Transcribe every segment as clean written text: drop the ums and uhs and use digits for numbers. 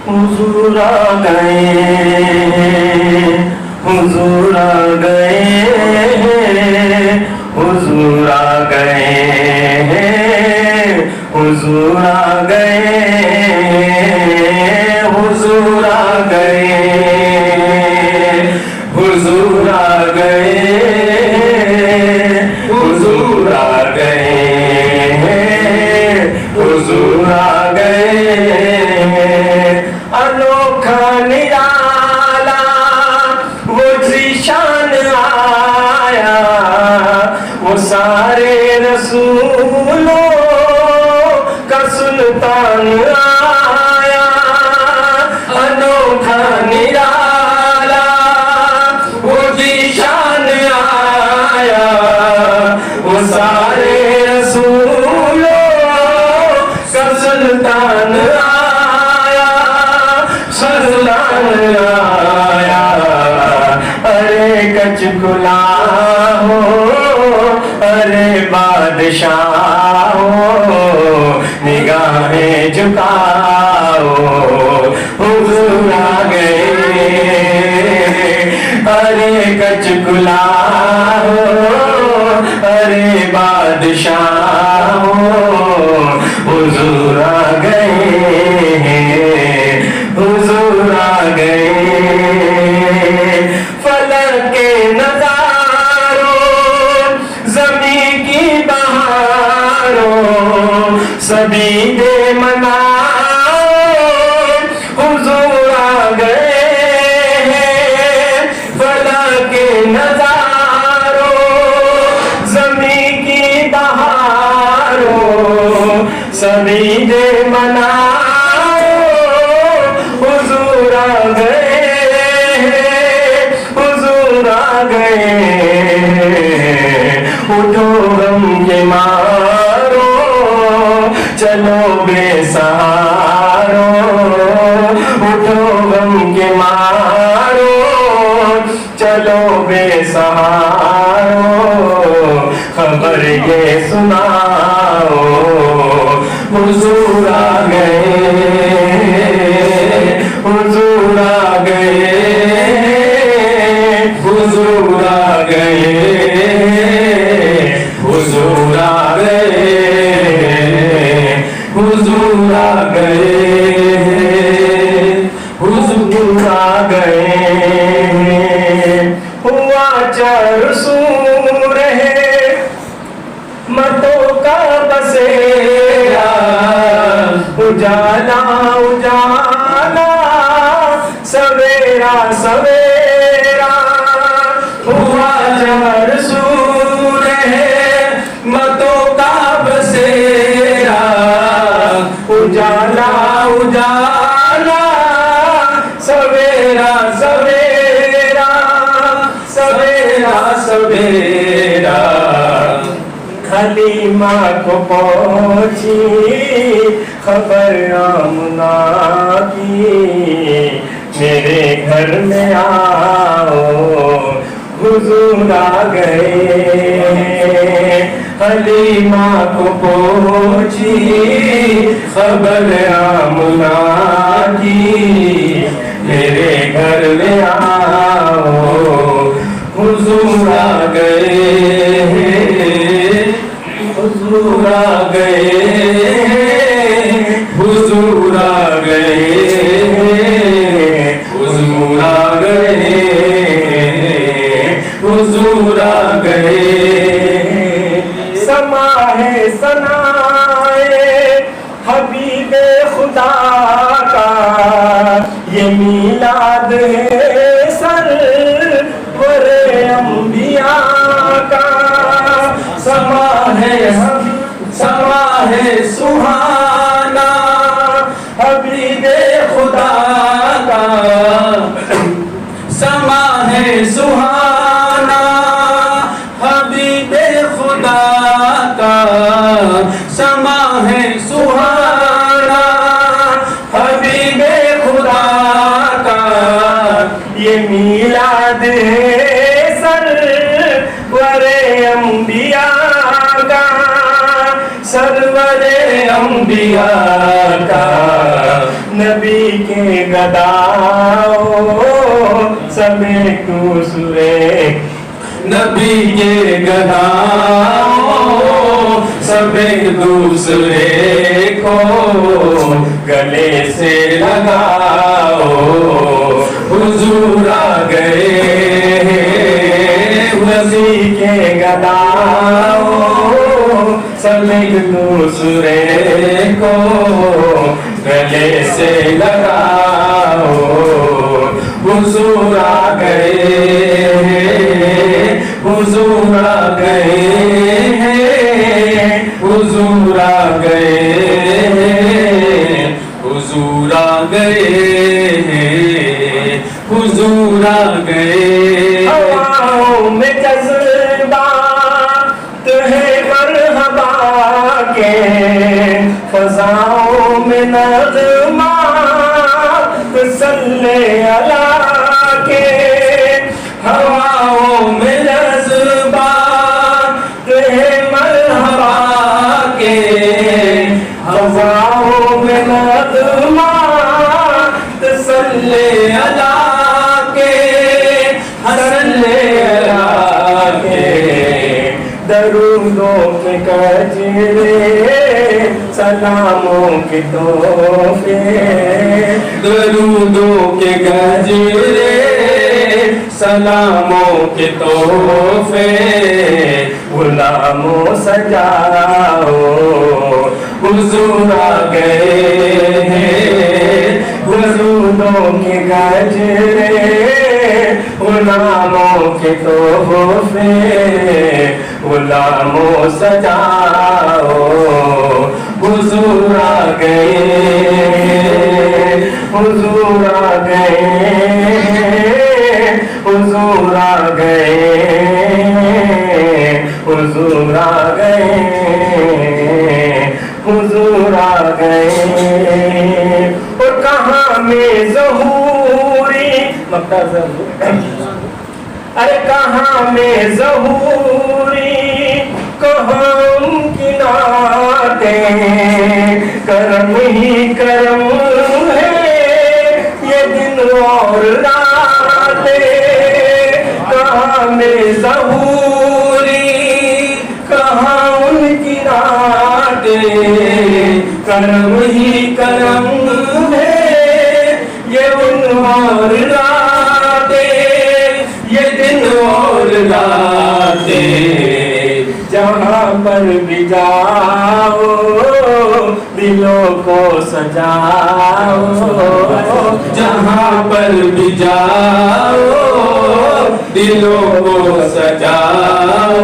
हुजूर आ गए, हुजूर आ गए, हुजूर आ गए, हुजूर आ गए, हुजूर आ गए, हुजूर आ गए, हुजूर आ गए, हुजूर आ गए। अनोखा निराला वो ज़ीशान आया, वो सारे रसूलों का सुल्तान आया। अनोखा निराला वो ज़ीशान आया, वो सारे रसूलों का सुल्तान आया, सुल्तान आया। अरे कचकुला हो, अरे बादशाह हो, निगाहें झुकाओ, हुजूर आ गए। अरे कचकुला हो, अरे बादशाह हो, हुजूर आ गए, हुजूर आ गए। फलक के नज़ारों, ज़मीं की बहारों, सभी दे मनाओ, हुजूर आ गए। फलक के नज़ारों, ज़मीं की बहारों, सभी दे मनाओ, हुजूर आ गए, हुजूर आ गए। उठो गम के मारो, चलो बेसहारो, उठो गम के मारो, चलो बेसहारो, खबर ये सुनाओ, हुजूर आ गए, हुजूर आ गए, हुजूर आ गए, हुजूर आ गए, हुजूर आ गए, हुजूर आ गए। हुआ चार सूर है मतों का बसेरा, उजाला उजाला, सवेरा सवेरा। हुआ चार सूर है मतों का बसेरा, उजाला उजाला, सवेरा सवेरा, सवेरा सवेरा। हलीमा को पहुंची खबर आमना की, मेरे घर में आओ, हुजूर आ गए। हलीमा को पहुंची खबर आमना की, मेरे घर में आओ, हुजूर आ गए, हुजूर आ गए, हुजूर आ गए, हुजूर आ गए, हुजूर आ गए। समा है सनाए हबीबे खुदा का, ये मीलाद है सरवरे अंबिया का। समा है सुहाना हबीबे खुदा का, समा है सुहाना हबीबे खुदा का, समा है सुहाना हबीबे खुदा का। ये मीलाद है सरवरे अंबिया का, सरवरे अंबिया का। नबी के गदाओ सब एक दूसरे, नबी के गदाओ सब एक दूसरे को गले से लगाओ। हुजूर आ गए नबी के गदाओ सब एक दूसरे को गले से लगाओ। हुजूर आ गए, हुजूर आ गए, हुजूर आ गए, हुजूर आ गए, हुजूर आ गए। हवाओं में जज्बात है मरहबा के, फज़ाओं में नग़्मात सल्ले अला के। हवाओं में जज्बात है मरहबा के, फज़ाओं में नग़्मात सल्ले अला के, सल्ले अला के। दरूदों के गजरे सलामों के तोहफे, दरूदों के गजरे सलामों के तोहफे गुलामों सजाओ। हुजूर आ गए दरूदों के गजरे गुलामों के तोहफे गुलामों सजाओ। हुजूर आ गए, हुजूर आ गए, हुजूर आ गए, हुजूर आ गए, हुजूर आ गए। और कहाँ में ज़हूरी अरे कहाँ में ज़हूरी कहाँ उनकी नातें, करम ही करम है ये दिन और रातें। कहाँ में ज़हूरी कहाँ उनकी नातें, करम ही करम है ये दिन और रातें, ये दिन और रातें। जहाँ पर भी जाओ दिलों को सजाओ, जहाँ पर भी जाओ दिलों को सजाओ।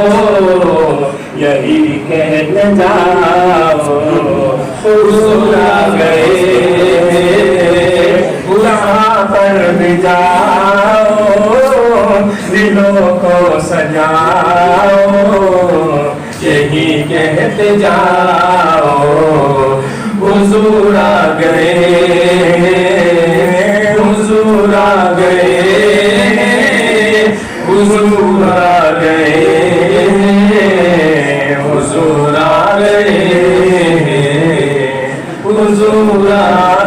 यही कहने जाओ हुजूर आ गए, जहाँ पर भी जाओ दिलों को सजाओ। यही कहते जाओ हुजूर आ गए, हुजूर आ गए, हुजूर आ गए, हुजूर आ गए, हुजूर आ